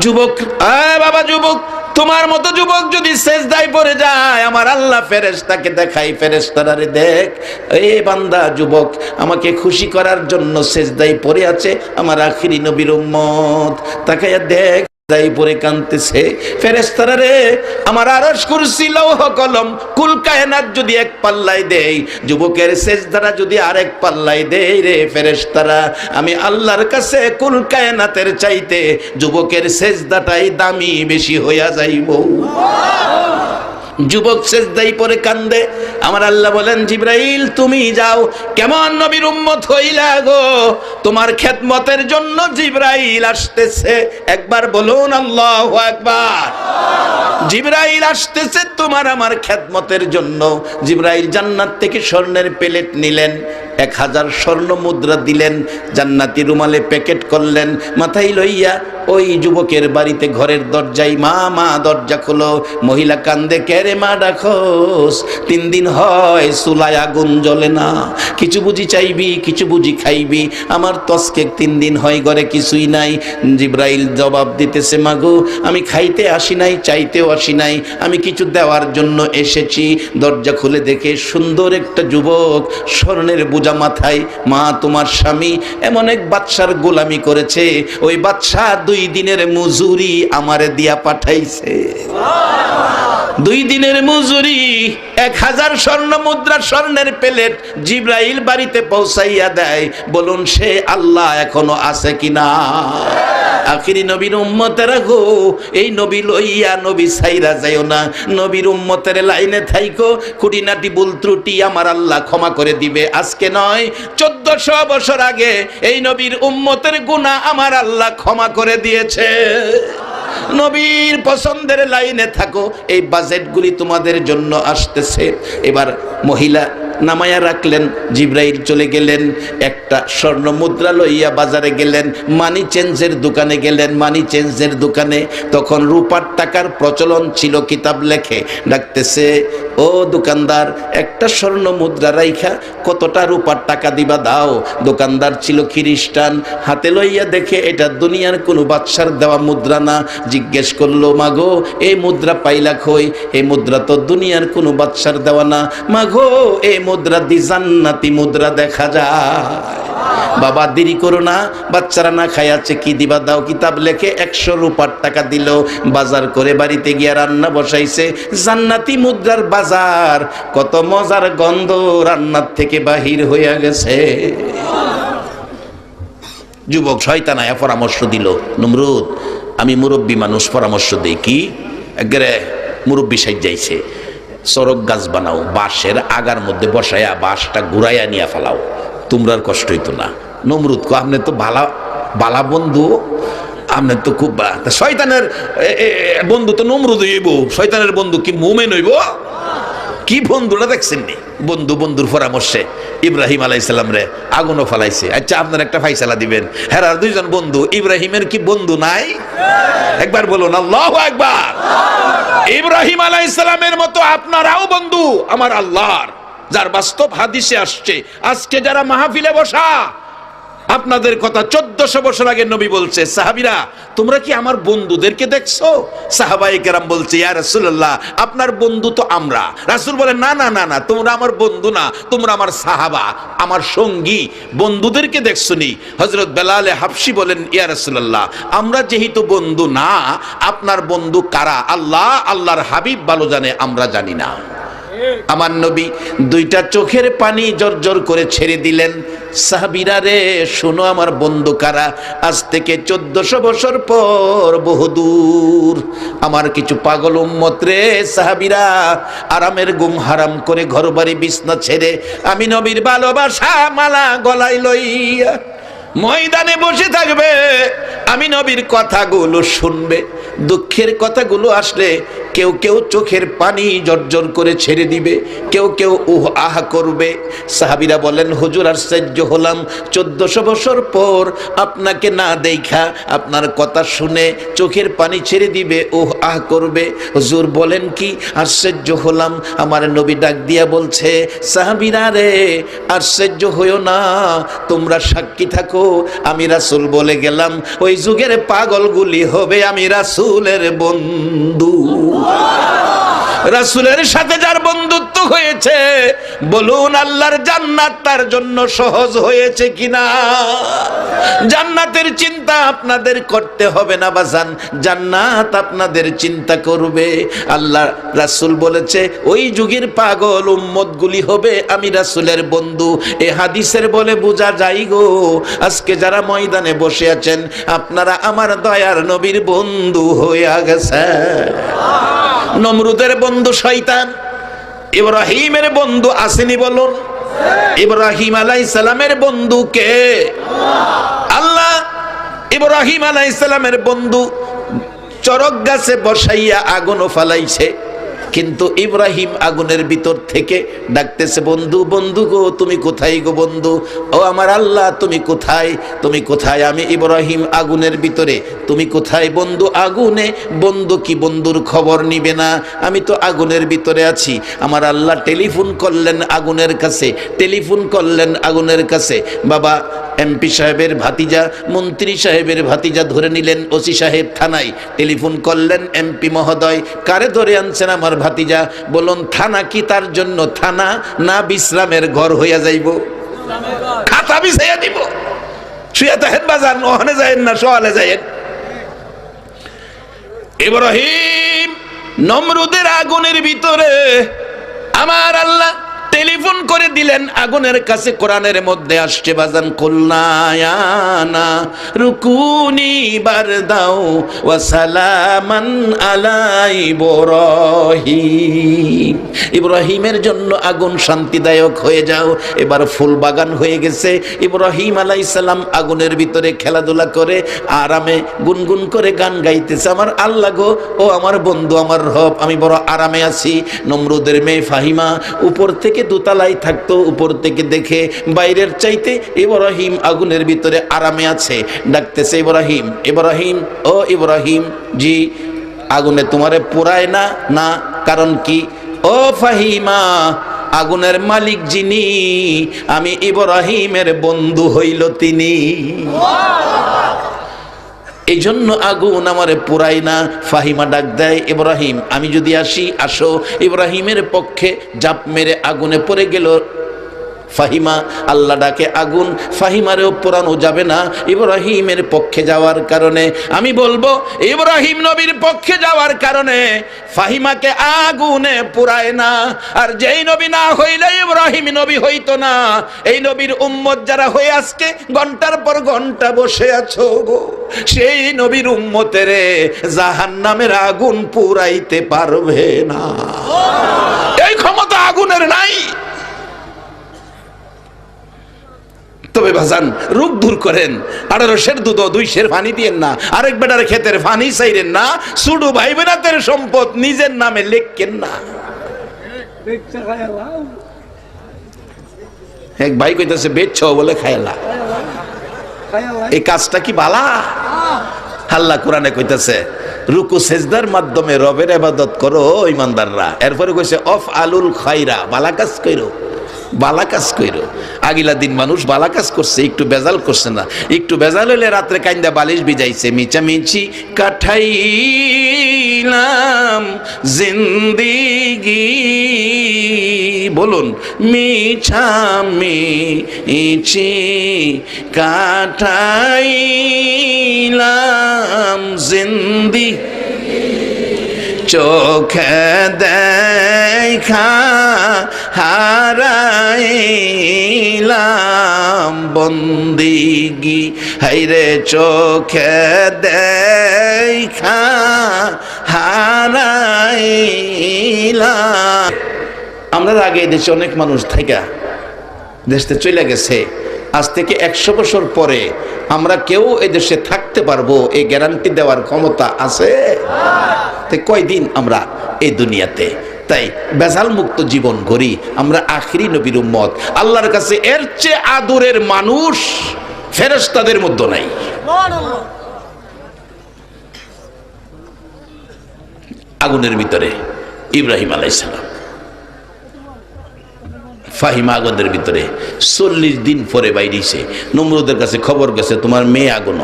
যুবক, বাবা যুবক, তোমার মতো যুবক যদি সেজদায় পড়ে যায়, আমার আল্লাহ ফেরেশতাকে দেখাই, ফেরেশতারা রে দেখ, এই বান্দা যুবক আমাকে খুশি করার জন্য সেজদায় পড়ে আছে আমার আখিরি নবীর উম্মত, তাকায়া দেখ তাই পরে কাঁদতেছে। ফেরেশতারা রে, আমার আরশ কুরসি লৌহ কলম কুল কায়নাত যদি এক পাল্লায় দেই, যুবকের সেজদাটা যদি আরেক পাল্লায় দেই রে ফেরেশতারা, আমি আল্লাহর কাছে কুল কায়নাতের চাইতে যুবকের সেজদাটাই দামি বেশি হইয়া যাইব। যুবক সেজদায় পড়ে কান্দে। আমার আল্লাহ বলেন, জিবরাইল তুমি যাও, কেমন নবীর উম্মত হইলা গো, তোমার খেদমতের জন্য জিবরাইল আসতেছে। একবার বলুন আল্লাহু আকবার। জিবরাইল আসতেছে তোমার আমার খেদমতের জন্য। জিবরাইল জান্নাত থেকে স্বর্ণের প্লেট নিলেন, 1000 স্বর্ণ মুদ্রা দিলেন, জান্নাতি রুমালে প্যাকেট করলেন, মাথায় লইয়া ওই যুবকের বাড়িতে ঘরের দরজায়, মা মা দরজা খোলো। মহিলা কান্দে, কে রে মা ডাকোস, 3 দিন হয় চুলায় আগুন জ্বলে না, কিছু বুঝি চাইবি, কিছু বুঝি খাইবি, আমার তসকে 3 দিন হয় ঘরে কিছুই নাই। জিবরাইল জবাব দিতেছে, মাগো আমি খাইতে আসি নাই, চাইতেও আসি নাই, আমি কিছু দেওয়ার জন্য এসেছি। দরজা খুলে দেখে সুন্দর একটা যুবক, স্বর্ণের বোঝা মাথায়। মা তোমার স্বামী এমন এক বাদশার গোলামি করেছে, ওই বাদশা 2 দিনের মজুরি আমারে দিয়া পাঠাইছে। 2 দিনের মজুরি 1000 স্বর্ণ মুদ্রা, স্বর্ণের প্লেট জিবরাইল বাড়িতে পৌঁছাইয়া দেয়। বলুন সে আল্লাহ এখনো আছে কিনা? আখিরি নবীর উম্মতেরা গো, এই নবী লইয়া নবী ছাইরা যাইও না, নবীর উম্মতের লাইনে থাইকো। খুঁটিনাটি ভুল ত্রুটি আমার আল্লাহ ক্ষমা করে দিবে। আজকে নয়, 1400 বছর আগে এই নবীর উম্মতের গুনাহ আমার আল্লাহ ক্ষমা করে দিয়েছে। নবীর পছন্দের লাইনে থাকো, এই বাজেটগুলি তোমাদের জন্য আসতেছে। এবার মহিলা নামায়া রাখলেন, জিবরাইল চলে গেলেন, একটা স্বর্ণ মুদ্রা লইয়া বাজারে গেলেন, মানি চেঞ্জের দোকানে গেলেন। মানি চেঞ্জের দোকানে তখন রূপার টাকার প্রচলন ছিল, কিতাব লেখে ডাকতেছে, ও দোকানদার একটা স্বর্ণ মুদ্রা রাইখা কতটা রূপার টাকা দিবা দাও। দোকানদার ছিল খ্রিস্টান, হাতে লইয়া দেখে এটা দুনিয়ার কোনো বাদশার দেওয়া মুদ্রা না। জিজ্ঞেস করলো, মাগো এই মুদ্রা পাইলা কই? এই মুদ্রা তো দুনিয়ার কোনো বাদশার দেওয়া না। মাগো এই মুদ্রা দি জান্নাতি মুদ্রা দেখা যায়। বাবা দেরি করো না, বাচ্চারা না খাইয়াছে, কি দিবা দাও। কিতাব লেখে 100 রূপার টাকা দিল, বাজার করে বাড়িতে গিয়া রান্না বসাইছে। জান্নাতি মুদ্রার বাজার, কত মজার গন্ধ রান্নার থেকে বাহির হইয়া গেছে। যুবক শয়তানায়া পরামর্শ দিল, নমরুদ আমি মুরব্বী মানুষ, পরামর্শ দেই কি, একবারে মুরব্বী সাইজাইছে, চরক গাছ বানাও, বাঁশের আগার মধ্যে বসাইয়া বাঁশটা ঘুরাইয়া নিয়ে ফেলাও, তোমরা কষ্ট হইতো না। নমরুদ কো, আপনি তো বালা বন্ধু, আপনি তো খুব শয়তানের বন্ধু তো নমরুদ হইব, শয়তানের বন্ধু কি মুমিন হইব? কি বন্ধুরা দেখছেন নি? বন্ধুর পরামর্শে ইব্রাহিম আলাইহিস সালাম রে আগুনও ফেলাইছে। আচ্ছা আপনার একটা ফাইসালা দিবেন, হ্যাঁ 2জন বন্ধু, ইব্রাহিমের কি বন্ধু নাই? একবার বলুন আল্লাহু আকবার। ইব্রাহিম আলাইহিস সালামের মতো আপনারাও বন্ধু আমার আল্লাহর, যার বাস্তব হাদিসে আসছে। আজকে যারা মাহফিলে বসা, আপনাদের কথা 1400 বছর আগে নবী বলছে, সাহাবীরা তোমরা কি আমার বন্ধুদেরকে দেখছো? সাহাবায়ে কেরাম বলছে, ইয়া রাসূলুল্লাহ আপনার বন্ধু তো আমরা। রাসূল বলেন, না না না না, তোমরা আমার বন্ধু না, তোমরা আমার সাহাবা, আমার সঙ্গী। বন্ধুদেরকে দেখছনি? হযরত বেলাল হাবশী বলেন, ইয়া রাসূলুল্লাহ আমরা যেহেতু বন্ধু না, আপনার বন্ধু কারা? আল্লাহ আল্লাহর হাবিব ভালো জানে, আমরা জানি না। আমার নবী 2টা চোখের পানি জর্জর করে ছেড়ে দিলেন, সাহাবীরা রে শোনো আমার বন্ধু কারা। আজ থেকে 1400 বছর পর বহুদূর আমার কিছু পাগল উম্মত রে, সাহাবীরা আরামের ঘুম হারাম করে ঘরবাড়ি বিছনা ছেড়ে আমি নবীর ভালোবাসা মালা গলায় লইয়া ময়দানে বসে থাকবে, আমি নবীর কথাগুলো শুনবে। দুঃখের কথাগুলো আসলে কেউ কেউ চোখের পানি জর্জর করে ছেড়ে দিবে, কেউ কেউ উহ আহ করবে। সাহাবীরা বলেন, হুজুর আশ্চর্য হলাম, 1400 বছর পর আপনাকে না দেখা, আপনার কথা শুনে চোখের পানি ছেড়ে দিবে, উহ আহ করবে। হুজুর বলেন কি? আশ্চর্য হলাম। আমার নবী ডাক দিয়া বলছে, সাহাবীরা রে আশ্চর্য হইও না, তোমরা সাক্ষী থাকো, আমি রাসূল বলে গেলাম ওই যুগের পাগলগুলি হবে আমি রাসূলের বন্ধু। রাসূলের সাথে যার বন্ধুত্ব হয়েছে, বলুন আল্লাহর জান্নাত তার জন্য সহজ হয়েছে কিনা? জান্নাতের চিন্তা আপনাদের করতে হবে না বাজান, জান্নাত আপনাদের চিন্তা করবে। আল্লাহ রাসূল বলেছে ওই যুগের পাগল উম্মতগুলি হবে আমি রাসূলের বন্ধু। এ হাদিসের বলে বোঝা যায় গো, আজকে যারা ময়দানে বসে আছেন আপনারা আমার দয়ার নবীর বন্ধু হয়ে গেছে। নমরুদের বন্ধু শয়তান, ইব্রাহিমের বন্ধু আসেনি বলুন? ইব্রাহিম আলাইহিস সালামের বন্ধু কে? আল্লাহ। ইব্রাহিম আলাইহিস সালামের বন্ধু চরক গাছে বসাইয়া আগুনও ফালাইছে, কিন্তু ইব্রাহিম আগুনের ভিতর থেকে ডাকতেছে বন্ধু, বন্ধু গো তুমি কোথায় গো বন্ধু? ও আমার আল্লাহ তুমি কোথায়, তুমি কোথায়? আমি ইব্রাহিম আগুনের ভিতরে, তুমি কোথায় বন্ধু? আগুনে। বন্ধু কি বন্ধুর খবর নিবে না? আমি তো আগুনের ভিতরে আছি। আমার আল্লাহ টেলিফোন করলেন আগুনের কাছে, টেলিফোন করলেন আগুনের কাছে। বাবা এমপি সাহেবের ভাতিজা, মন্ত্রী সাহেবের ভাতিজা ধরে নিলেন ওসি সাহেব থানায়, টেলিফোন করলেন এমপি মহোদয়, কারে ধরে আনছেন? আমার ভাতিজা। বলুন থানা কি তার জন্য থানা না বিশ্রামের ঘর হইয়া যাইব? খাতা বিছাইয়া দিব। শুয়ে থাকেন বাজান, ওখানে যায়েন না, সওয়ালে যায়েন। ইব্রাহিম নমরুদের আগুনের ভিতরে আমার আল্লাহ টেলিফোন করে দিলেন আগুনের কাছে। কোরআনের মধ্যে আসছে বাজান, কুলনায়ানা রুকুনি বারদাও ওয়া সালামান আলা ইব্রাহিম। ইব্রাহিমের জন্য আগুন শান্তিদায়ক হয়ে যাও। এবার ফুল বাগান হয়ে গেছে। ইব্রাহিম আলাইহিস সালাম আগুনের ভিতরে খেলাধুলা করে আরামে গুনগুন করে গান গাইতেছে, আমার আল্লাহ গো, ও আমার বন্ধু, আমার রব, আমি বড় আরামে আছি। নমরুদের মেয়ে ফাহিমা উপর থেকে দোতলায় থাকতো, উপর থেকে দেখে বাইরের চাইতে ইব্রাহিম আগুনের ভিতরে আরামে আছে। ডাকতেছে ইব্রাহিম, ইব্রাহিম, ও ইব্রাহিম জি, আগুনে তোমারে পোড়ায় না? না। কারণ কি? ও ফাহিমা, আগুনের মালিক যিনি, আমি ইব্রাহিমের বন্ধু হইল তিনি, এই জন্য আগুন আমারে পুরাই না। ফাহিমা ডাক দেয়, ইব্রাহিম আমি যদি আসি? আসো। ইব্রাহিমের পক্ষে জাপ মেরে আগুনে পড়ে গেল ফাহিমা। আল্লাহ ডাকে আগুন, ফাহিমারেও পোড়ানো যাবে না ইব্রাহিমের পক্ষে যাওয়ার কারণে। আমি বলবো ইব্রাহিম নবীর পক্ষে যাওয়ার কারণে ফাহিমাকে আগুনে পুরায় না। আর যেই নবী না হইলে ইব্রাহিম নবী হইতো না। এই নবীর উম্মত যারা হয়ে আজকে ঘন্টার পর ঘন্টা বসে আছো গো, সেই নবীর উম্মতের জাহান্নামের আগুন পুরাইতে পারবে না। এই ক্ষমতা আগুনের নাই। তবে ভাজান রূপ দূর করেন, 18 সের দুধ 2 সের পানি দিয়েন না, আরেক বেটার ক্ষেতের পানি চাইরেন না, শুধু ভাই বোনাতের সম্পদ নিজের নামে লেখেন না। এক ভাই কইতাছে বেচছ বলে খায়লা, এই কাজটা কি বালা? আল্লাহ কোরআনে কইতাছে রুকু সেজদার মাধ্যমে রবের ইবাদত করো ইমানদাররা। এরপরে কইছে অফ আলুল খায়রা, বালা কাজ কইরো, বালা কাজ কইরো। আগিলা দিন মানুষ বালা কাজ করছে, একটু বেজাল করছে না। একটু বেজাল হলে রাত্রে কাইন্দা বালিশ ভিজাইছে। মিচামিচি কাঠাইলাম জিন্দিগি, বলুন মিছামিচি কাঠাইলাম জিন্দি, চোখে দেখা হারাইলাম বন্দিগি, হাইরে চোখে দেখা হারাইলাম। আমরা আগে দেশে অনেক মানুষ থাইকা দেশে চলে গেছে। আজ থেকে 100 বছর পরে আমরা কেউ এই দেশে থাকতে পারবো এই গ্যারান্টি দেওয়ার ক্ষমতা আছে? কয়দিন আমরা এই দুনিয়াতে, তাই বেজাল মুক্ত জীবন গড়ি। আমরা আখিরি নবীর উম্মত। আল্লাহর কাছে এর চেয়ে আদরের মানুষ ফেরেশতাদের মধ্যে নাই। আগুনের ভিতরে ইব্রাহিম আলাইহিস সালাম, ফাহিমা আগুনের ভিতরে 40 দিন পরে বাইরেছে। নমরুদের কাছে খবর গেছে তোমার মেয়ে আগুন।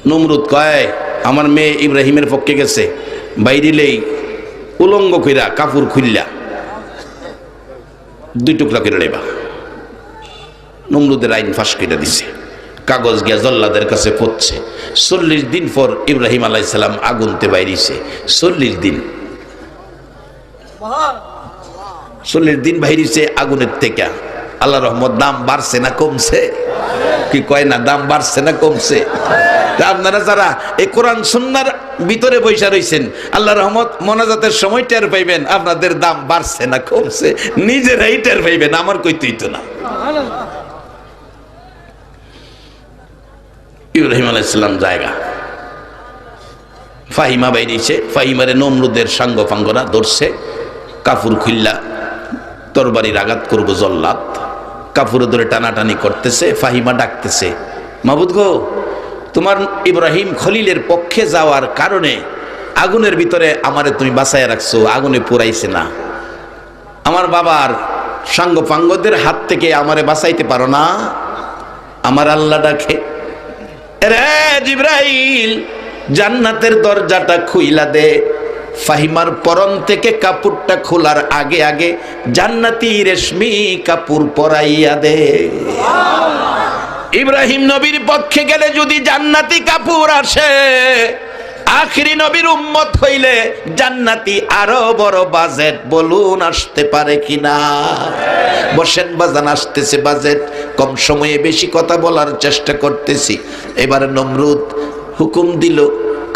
নমরুদ কয় আমার মেয়ে ইব্রাহিমের পক্ষে গেছে, বাইরিলেই উলঙ্গ কইরা কাপড় খুললা 2 টুকরা করে লেবা। নমরুদের আইন ফাঁস করে দিছে, কাগজ গিয়া জল্লাদের কাছে পড়ছে। 40 দিন পর ইব্রাহিম আলাইহিস সালাম আগুনতে বাইরিছে। 40 দিন 40 দিন বাইরিছে আগুনের থেকে। আল্লাহ রহমত, দাম বাড়ছে না কমছে? কি কয় না, দাম বাড়ছে না কমছে? আপনারা যারা এই কোরআন সুন্নাহর ভিতরে বৈশা রইছেন, আল্লাহ রহমত মোনাজাতের সময় টের পাইবেন আপনাদের দাম বাড়ছে না কমছে, নিজেরাই টের পাইবেন, আমার কইতেই তো না। ইব্রাহিম আলাইহিস সালাম জায়গা ফাহিমা বাইরিছে। ফাহিমারে নমরুদের সাঙ্গ ফাঙ্গরা ধরছে, কাপড় খুললা তরবারির আঘাত করব জল্লাদ। কাপড়ে ধরে টানাটানি করতেছে। ফাহিমা ডাকতেছে, মাবুদ গো, তোমার ইব্রাহিম খলিলের পক্ষে যাওয়ার কারণে আগুনের ভিতরে আমারে তুমি বাঁচাইয়া রাখছো, আগুনে পুরাইছে না। আমার বাবার সাঙ্গ ফাঙ্গদের হাত থেকে আমারে বাঁচাইতে পারো না? আমার আল্লাহ ডাকে, রে জিবরাইল জান্নাতের দরজাটা খুইলা দে। ফাহিমার পরন থেকে কাপড়টা খোলার আগে আগে জান্নাতি রেশমি কাপড় পরাইয়া দে। ইব্রাহিম নবীর পক্ষে গেলে যদি জান্নাতি কাপড় আসে, আখিরি নবীর উম্মত হইলে জান্নাতি আরো বড় বাজেট বলুন আসতে পারে কিনা? বসেন বাজান, আসতেছে বাজেট। কম সময়ে বেশি কথা বলার চেষ্টা করতেছি। এবার নমরুদ হুকুম দিল,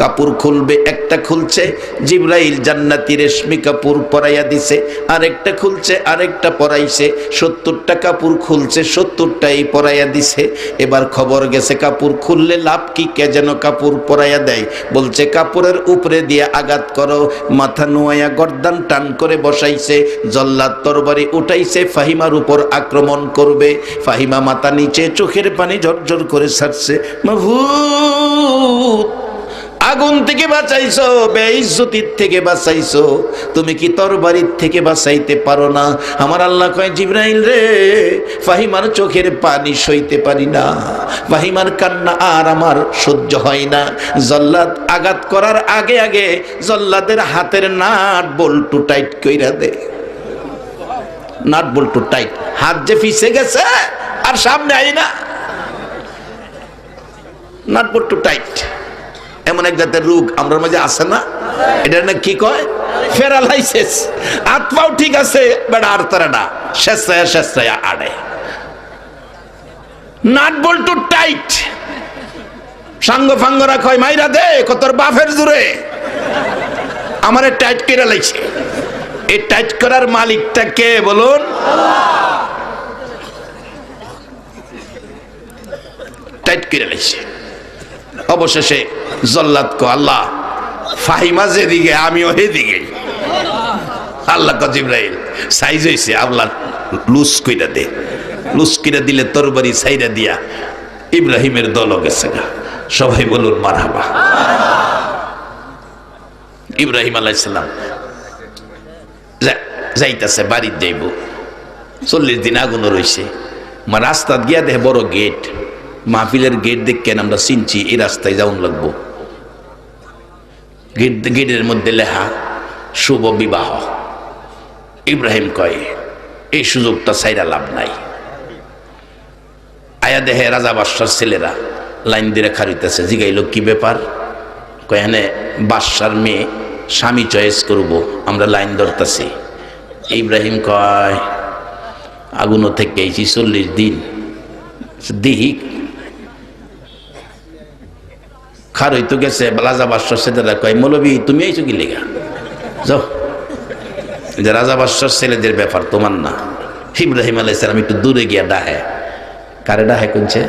কাপড় খুলবে। একটা খুলছে, জিবরাইল জান্নাতি রেশমি কাপড় পরাইয়া দিছে। আরেকটা খুলছে, আরেকটা পরাইছে। 70টা কাপড় খুলছে, 70টাই পরাইয়া দিছে। এবার খবর গেছে কাপড় খুললে লাভ কি, কে যেন কাপড় পরাইয়া দেয়। বলছে কাপড়ের উপরে দিয়ে আঘাত করো। মাথা নোয়াইয়া গর্দান টান করে বসাইছে। জল্লাদ তরবারি উঠাইছে, ফাহিমার উপর আক্রমণ করবে। ফাহিমা মাথা নিচে, চোখের পানি ঝরঝর করে ছাড়ছে। মাহবুব, আগুন থেকে বাঁচাইছো, বেইজ্জতির থেকে বাঁচাইছো, তুমি কি তরবারির থেকে বাঁচাইতে পারো না? আমার আল্লাহ কয়, জিবরাইল রে, ফাহিমার চোখের পানি সইতে পারি না, ফাহিমার কান্না আর আমার সহ্য হয় না। জল্লাদ আঘাত করার আগে আগে জল্লাদের হাতের নাট বল্টু টাইট কইরা দে। নাট বল্টু টাইট, হাত যে ফিসে গেছে আর সামনে আই না, নাট বল্টু টাইট। এমন এক জাতের রোগ আমরা মাঝে আছে না, এটা না কি কয়, প্যারালাইসিস। হাত পাও ঠিক আছে, বেটা আর তারা না, শেষায়া আড়ে। নাট বল্টু টাইট। সাঙ্গ ফাঙ্গরা কয়, মাইরা দে কতর বাপের জুড়ে আমারে টাইট করে লাইছে। এই টাইট করার মালিকটা কে বলুন? টাইট করে লাইছে। অবশেষে জল্লাদ কো, আল্লাহ ফাহিমা যেদিকে আমিও সেদিকে। আল্লাহ কো, জিবরাইল সাইজ হইছে, আল্লাহ লুজ কইরা দে। লুজ কইরা দিলে তরবারি সাইরা দিয়া ইব্রাহিমের দল গেছে গা। সবাই বলুন মারহাবা। ইব্রাহিম আলাইহিস সালাম যাইতাছে, বাড়ির যাইব। 40 দিন আগুন রইছে। মা রাস্তা গিয়া দেখে বড় গেট। মাহফিলের গেট দেখেন আমরা চিনছি, এই রাস্তায় যাওন লাগবো। গেটের মধ্যে লেখা শুভ বিবাহ। ইব্রাহিম কয়, এই সুযোগটা ছাইরা লাভ নাই। আয়া দেহে রাজা বাদশার ছেলেরা লাইন দিয়ে খারিতেছে। জিগাইল, কি ব্যাপার? কয়, এনে বাদশার মেয়ে স্বামী চয়েস করব, আমরা লাইন ধরতেছি। ইব্রাহিম কয়, আগুনও থেকে এইছি 40 দিন, দিহি খার হইতো গেছে। রাজা বাদশার ছেলেরা কয়, মৌলবী তুমি আইছো কি লেগা? যাও, যে রাজা বাদশার ছেলেদের ব্যাপার তোমার না। ইব্রাহিম আলাইহিস সালাম একটু দূরে গিয়া ডাহে। কারে ডাহে কোনছে?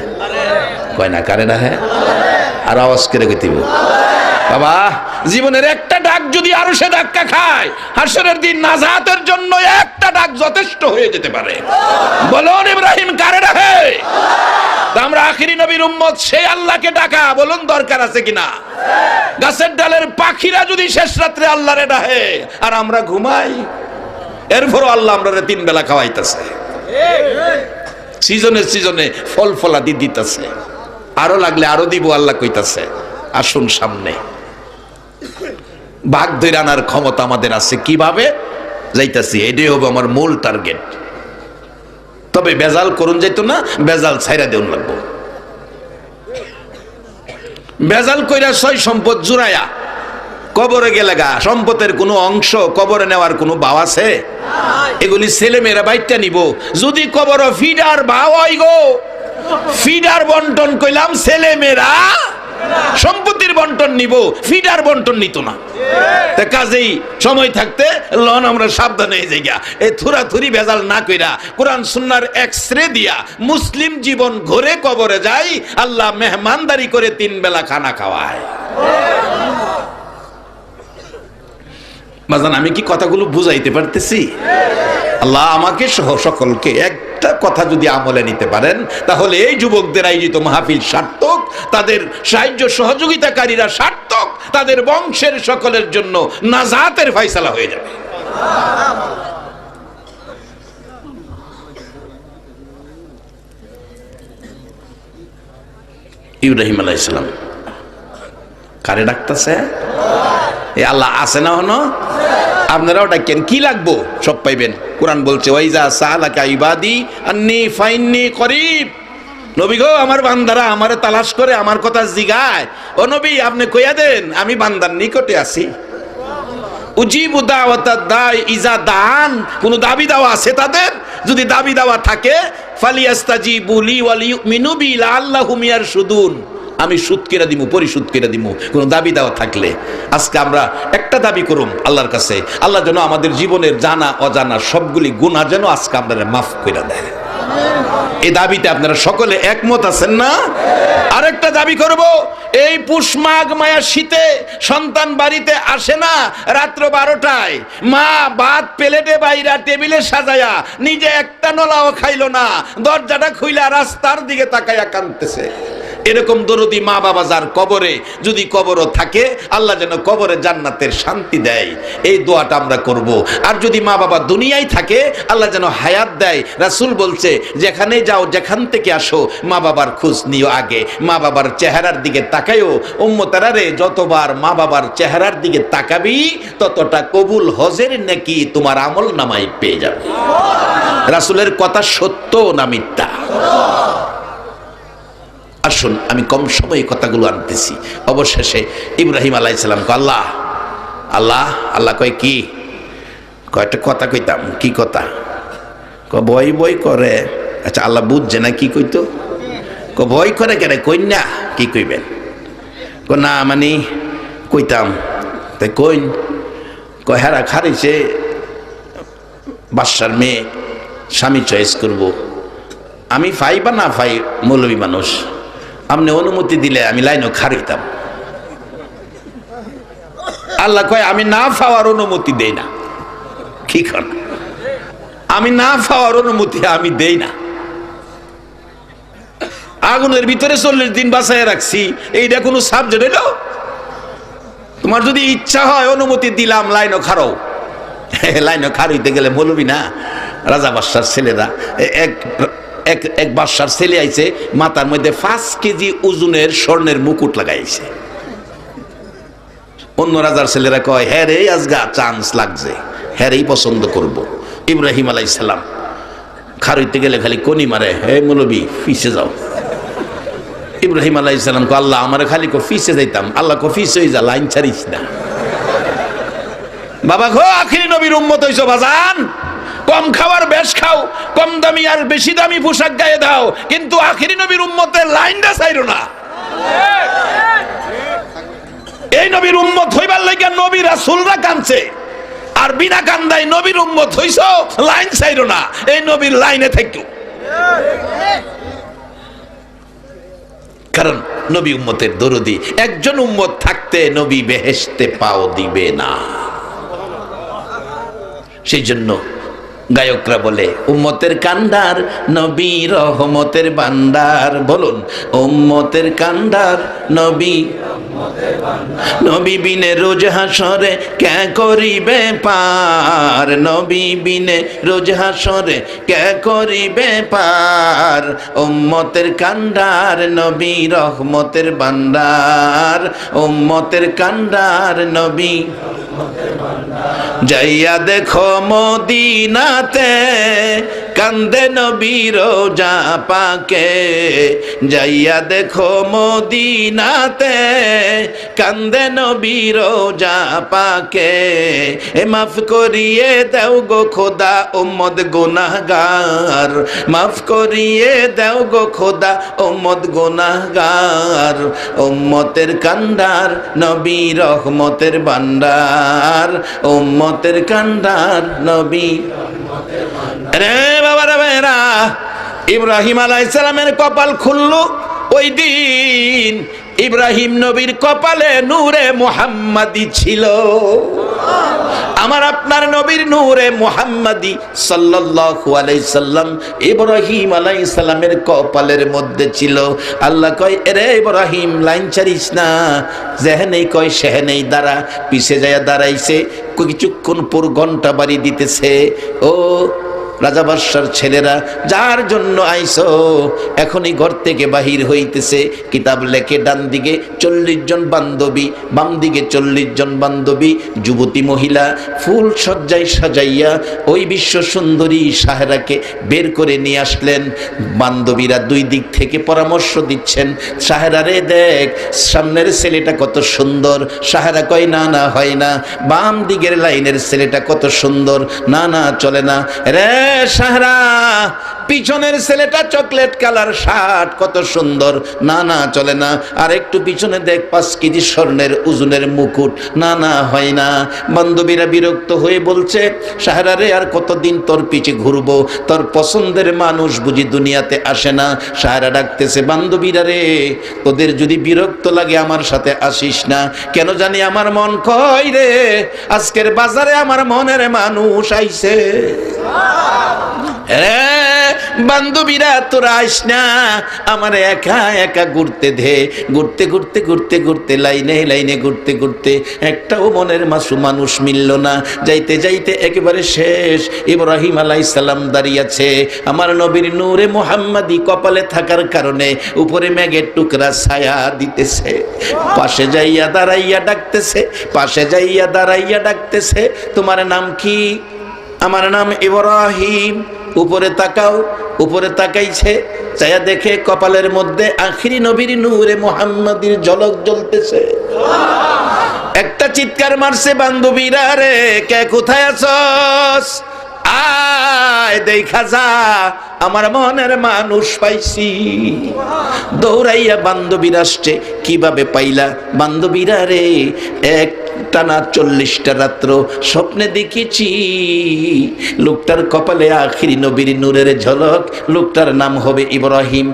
কয় না, কারে ডাহে? আর আওয়াজ করে কইতিব, বাবা জীবনের একটা ডাক যদি আরো সে ধাক্কা খায়, হাসরের দিন নাজাতের জন্য একটা ডাক যথেষ্ট হয়ে যেতে পারে। বলুন ইব্রাহিম কারে ডাকে? আমরা আখিরি নবীর উম্মত, সেই আল্লাহকে ডাকা বলুন দরকার আছে কিনা? গাছের ডালের পাখিরা যদি শেষ রাত্রে আল্লাহরে ডাকে আর আমরা ঘুমাই, এরপরও আল্লাহ আমরা 3 বেলা খাওয়াইতেছে। সিজনে সিজনে ফল ফলাদি দিতেছে, আরো লাগলে আরো দিব আল্লাহ কইতাছে। আসুন সামনে, ভাগ ধরে আনার ক্ষমতা আমাদের আছে। কিভাবে যাইতাছি, এটাই হবে আমার মূল টার্গেট। তবে বেজাল করুন যাইতো না, বেজাল ছাইরা দেউন লাগবো। বেজাল কইরা সয় সম্পদ জুড়াইয়া কবরে গেলে গা সম্পদের কোনো অংশ কবরে নেওয়ার কোনো ভাও আছে? এগুলি ছেলে মেয়েরা বাইটটা নিব। যদি কবর ফিডার ভাও হয় গো, ফিডার বন্টন কইলাম, ছেলে মেয়েরা সম্পত্তির বন্টন নিব, ফিডার বন্টন নিত না। কাজেই সময় থাকতে লন আমরা সাবধান হয়ে যাই, এই থুরাথুরি ভেজাল না কইরা কোরআন সুন্নাহর এক্সরে দিয়া মুসলিম জীবন ঘরে কবরে যাই, আল্লাহ মেহমানদারি করে 3 বেলা খানা খাওয়ায়। বাজান, আমি কি কথাগুলো বুঝাইতে পারতেছি? আল্লাহ আমাকে সহ সকলকে একটা কথা যদি আমলে নিতে পারেন, তাহলে এই যুবকদের আয়োজিত মাহফিল সার্থক, তাদের সাহায্য সহযোগিতাকারীরা সার্থক, তাদের বংশের সকলের জন্য নাজাতের ফয়সালা হয়ে যাবে। ইব্রাহিম আলাইহিস সালাম কারে ডাকতেছে? এ আল্লাহ আছে না হনো? আপনারাও ডাকেন, কি লাগবো সব পাইবেন। কোরআন বলছে ওয়াইজা সালাকা ইবাদি আন্নী ফাইন্নী করিব। নবী গো, আমার বান্দারা আমারে তালাশ করে আমার কথা জিগায়, ও নবী আপনি কইয়া দেন আমি বান্দার নিকটে আছি। উজিবু দাওয়াতাদ দাই ইজা দান, কোন দাবি দাওয়া আছে তাদের? যদি দাবি দাওয়া থাকে ফালিয়াস্তাজিবু লি ওয়া লিউমিনু বি লাআল্লাহুম ইয়ারশুদুন, আমি সুদ কেরা দিমু, পরিশোধ কেরা দিমু কোন দাবি দেওয়া থাকলে। আজকে আমরা একটা দাবি করুম আল্লাহর কাছে, আল্লাহ যেন আমাদের জীবনের জানা অজানা সবগুলি গুনাহ যেন আজকে আপনারা মাফ করে দেয়। এই দাবিতে আপনারা সকলে একমত আছেন না? আরেকটা দাবি করব, এই পুষ মাঘ মায়া শীতে সন্তান বাড়িতে আসে না, রাত্র 12টায় মা ভাত প্লেটে বাইরা টেবিলে সাজায়া নিজে একটা নলাও খাইলো না, দরজাটা খুইলা রাস্তার দিকে তাকাইয়া কাঁদতেছে। এরকম দরদি মা বাবা যার কবরে, যদি কবরও থাকে, আল্লাহ যেন কবরে জান্নাতের শান্তি দেয়, এই দোয়াটা আমরা করব। আর যদি মা বাবা দুনিয়ায় থাকে, আল্লাহ যেন হায়াত দেয়। রাসূল বলছে যেখানে যাও, যেখান থেকে আসো, মা বাবার খোঁজ নিও আগে, মা বাবার চেহারার দিকে তাকাইও। উম্মতারা রে, যতবার মা বাবার চেহারার দিকে তাকাবি, ততটা কবুল হজের নাকি তোমার আমল নামায় পেয়ে যাবে। রাসূলের কথা সত্য না মিথ্যা? আসুন, আমি কম সময়ে কথাগুলো আনতেছি। অবশেষে ইব্রাহিম আলাইহিস সালাম আল্লাহ আল্লাহ আল্লাহ কয় কি? কয়টা কথা কইতাম। কি কথা? ভয় ভয় করে। আচ্ছা, আল্লাহ বুঝছে না কি কইতো? ভয় করে কেন? কই না, কি কইবেন? না মানে কইতাম। তাই কইন? হেরা খারিছে বাদশার মেয়ে, স্বামী চয়েস করব। আমি ফাই বা না ফাই, মৌলবী মানুষ, আপনি অনুমতি দিলে আমি লাইনও খারিতাম। আল্লাহ কয় আমি না পাওয়ার অনুমতি দেই না। কি কর? আমি না পাওয়ার অনুমতি আমি দেই না। আগুনের ভিতরে 40 দিন বাঁচায় রাখছি, এইটা কোনো সাবজেক্ট হইল? তোমার যদি ইচ্ছা হয় অনুমতি দিলাম, লাইনও খারো। লাইনও খারইতে গেলে মৌলবী না, রাজা বাদশার ছেলেরা এক বাদশার ছেলে আইছে, মাথার মধ্যে 5 কেজি ওজনের স্বর্ণের মুকুট লাগাইছে। অন্য রাজার ছেলেরা কয় হ্যাঁ রে, আজগা চান্স লাগছে, হ্যাঁ রেই পছন্দ করব। ইব্রাহিম আলাইহিস সালাম খারইতে গেলে খালি কনি মারে, হে মৌলবী ফিসে যাও। ইব্রাহিম আলাইহিস সালাম কো আল্লাহ আমারে খালি কো ফিসে যাইতাম। আল্লাহ কো ফিসে হই যা, লাইন ছাড়িস না। বাবা গো, আখিরি নবীর উম্মত হইছো বাজান, কম খাওয়ার বেশ খাও, কম দামি আর বেশি দামি পোশাক গায়ে দাও, কিন্তু আখিরি নবীর উম্মতের লাইনটা ছাইরো না। এই নবীর উম্মত হইবার লাগা নবী রাসূলরা কাঁদছে, আর বিনা কান্দায় নবীর উম্মত হইছো, লাইন ছাইরো না, এই নবীর লাইনে থাকো। কারণ নবী উম্মতের দরদি। একজন উম্মত থাকতে নবী বেহেশতে পাও দিবে না। সেই জন্য গায়করা বলে উম্মতের কান্ডার নবী রহমতের ভান্ডার। বলুন উম্মতের কান্ডার নবী নবী বিনে রোজ হাসরে কে করিবে পার, নবী বিনে রোজ হাসরে কে করিবে পার। উম্মতের কান্ডার নবী রহমতের ভান্ডার, উম্মতের কান্ডার নবী। যাইয়া দেখো মদিনাতে কান্দে নবী রোজা পাকে, যাইয়া দেখো মদিনাতে কান্দে নবী রোজা পাকে। এ মাফ করিয়ে দাও গো খোদা উম্মত গুনাহগার, মাফ করিয়ে দাও গো খোদা উম্মত গুনাহগার। উম্মতের কান্ডার নবী রহমতের ভান্ডার, উম্মতের কান্ডার নবী। রে বাবারা ভাইরা, ইব্রাহিম আলাইহিস সালামের কপাল খুললো ওই দিন। ইব্রাহিম নবীর কপালে নূরে মুহাম্মাদি ছিল। আমার আপনার নবীর নূরে মুহাম্মাদি সাল্লাল্লাহু আলাইহি সাল্লাম ইব্রাহিম আলাইহিস সালামের কপালের মধ্যে ছিল। আল্লাহ কয়, এরে ইব্রাহিম লাইন ছাড়িস না, যেহেনেই কয় সেহেনেই দাঁড়া। পিছে যায় দাঁড়াইছে, কিছুক্ষণ পর ঘন্টা বাড়ি দিতেছে। ও রাজা বাদশার ছেলেরা, যার জন্য আইসো এখনই ঘর থেকে বাহির হইতেছে। কিতাব লেখে ডান দিকে 40 জন বান্ধবী, বাম দিকে 40 জন বান্ধবী, যুবতী মহিলা ফুল সজ্জায় সাজাইয়া ওই বিশ্ব সুন্দরী সাহেরাকে বের করে নিয়ে আসলেন। বান্ধবীরা দুই দিক থেকে পরামর্শ দিচ্ছেন, সাহেরা রে দেখ সামনের ছেলেটা কত সুন্দর। সাহেরা কয়, না না হয় না। বাম দিকের লাইনের ছেলেটা কত সুন্দর, না না চলে না। রে সাহারা, পিছনের ছেলেটা চকলেট কালার শার্ট কত সুন্দর, না না চলে না। আর একটু পিছনে দেখ 5 কেজি স্বর্ণের ওজনের মুকুট, না না হয় না। বান্ধবীরা বিরক্ত হয়ে বলছে, সাহারা রে আর কতদিন তোর পিছে ঘুরবো, তোর পছন্দের মানুষ বুঝি দুনিয়াতে আসে না। সাহারা ডাকতেছে, বান্ধবীরা রে তোদের যদি বিরক্ত লাগে আমার সাথে আসিস না। কেন জানি আমার মন কয় রে, আজকের বাজারে আমার মনের মানুষ আইছে। বান্ধবীরা তোরা আইস না, আমার একা একা ঘুরতে দে। ঘুরতে ঘুরতে ঘুরতে ঘুরতে লাইনে লাইনে ঘুরতে ঘুরতে একটাও মনের মাসু মানুষ মিলল না। যাইতে যাইতে একেবারে শেষ। ইব্রাহিম আলাইহিস সালাম দাঁড়িয়ে আছে। আমার নবীর নূরে মুহাম্মাদি কপালে থাকার কারণে উপরে মেঘের টুকরা ছায়া দিতেছে। পাশে যাইয়া দাঁড়াইয়া ডাকতেছে, পাশে যাইয়া দাঁড়াইয়া ডাকতেছে, তোমার নাম কি? আমার নাম ইব্রাহিম। উপরে তাকাও, উপরে তাকাইছে, চায়া দেখে কপালের মধ্যে আখিরি নবীর নূরে মুহাম্মাদির ঝলক জ্বলতেছে। একটা চিৎকার মারছে, বান্ধবীরা রে কে কোথায় আছস? আয় দেখা যা, আমার মনের মানুষ পাইছি। দৌড়াইয়া বান্ধবীরা আসছে। কিভাবে পাইলা? বান্ধবীরা রে এক টানা 40টা রাত্র স্বপ্নে দেখেছি লোকটার কপালে আখিরি নবীর নূরের ঝলক। লোকটার নাম হবে ইব্রাহিম।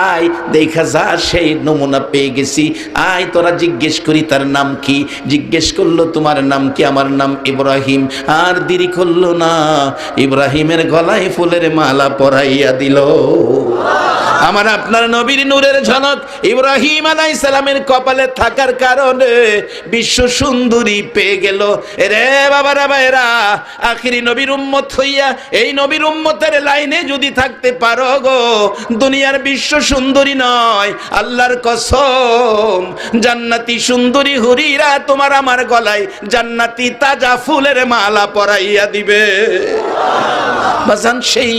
আয় দেখা যা, সেই নমুনা পেয়ে গেছি। আয় তোরা জিজ্ঞেস করি তার নাম কি। জিজ্ঞেস করলো, তোমার নাম কি? আমার নাম ইব্রাহিম। আর দেরি করলো না, ইব্রাহিমের গলায় ফুলের মালা পরাইয়া দিল। আমার আপনার নবীর নূরের ঝলক ইব্রাহিম আলাইহিস সালামের কপালে থাকার কারণে বিশ্ব সুন্দরী পেয়ে গেল। রে বাবারা ভাইরা, আখিরি নবীর উম্মত হইয়া এই নবীর উম্মতের লাইনে যদি থাকতে পারো গো, দুনিয়ার বিশ্ব সুন্দরী নয়, আল্লাহর কসম জান্নাতি সুন্দরী হুরিরা তোমার আমার গলায় জান্নাতি তাজা ফুলের মালা পরাইয়া দিবে। বাজান, সেই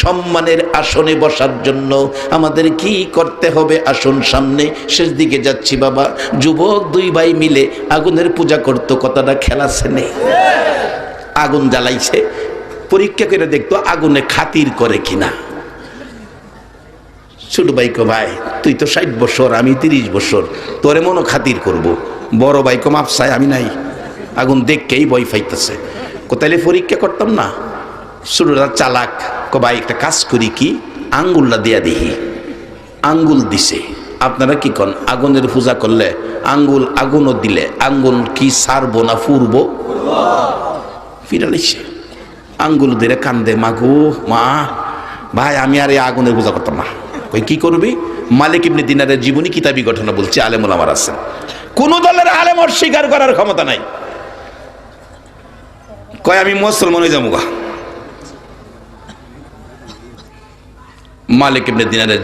সম্মানের আসনে বসার জন্য আমাদের কি করতে হবে? আসুন সামনে, শেষ দিকে যাচ্ছি বাবা। যুবক 2 ভাই মিলে আগুনের পূজা করত, কথাটা খেলাছে নেই। আগুন জ্বালাইছে, পরীক্ষা করে দেখতো আগুনে খাতির করে কিনা। ছোট ভাই কো, ভাই তুই তো 60 বছর, আমি 30 বছর, তোরে মনো খাতির করব। বড় ভাই কো, মাপসায় আমি নাই, আগুন দেখকেই ভয় পাইতেছে। কোথায় পরীক্ষা করতাম না। ছোটরা চালাক, কো ভাই একটা কাজ করি, কি আঙ্গুলটা দিয়া দেখি। আঙ্গুল দিছে। আপনারা কি কন? আগুনের পূজা করলে আঙ্গুল, আগুনও দিলে আঙ্গুল কি সারবো না ফুরবো? ফিরালিছে আঙ্গুল ধরে কান্দে, মাগো মা, ভাই আমি আর এই আগুনের পূজা করতাম না। কই কি করবি? মালিক ইবনে দিনারের জীবনী কিতাবি ঘটনা বলছে, আলেমুল আমার আছেন। কোন দলের আলেম অস্বীকার করার ক্ষমতা নাই। কয় আমি মুসলমান হয়ে যাবো। মালিক ইবনে দিনারের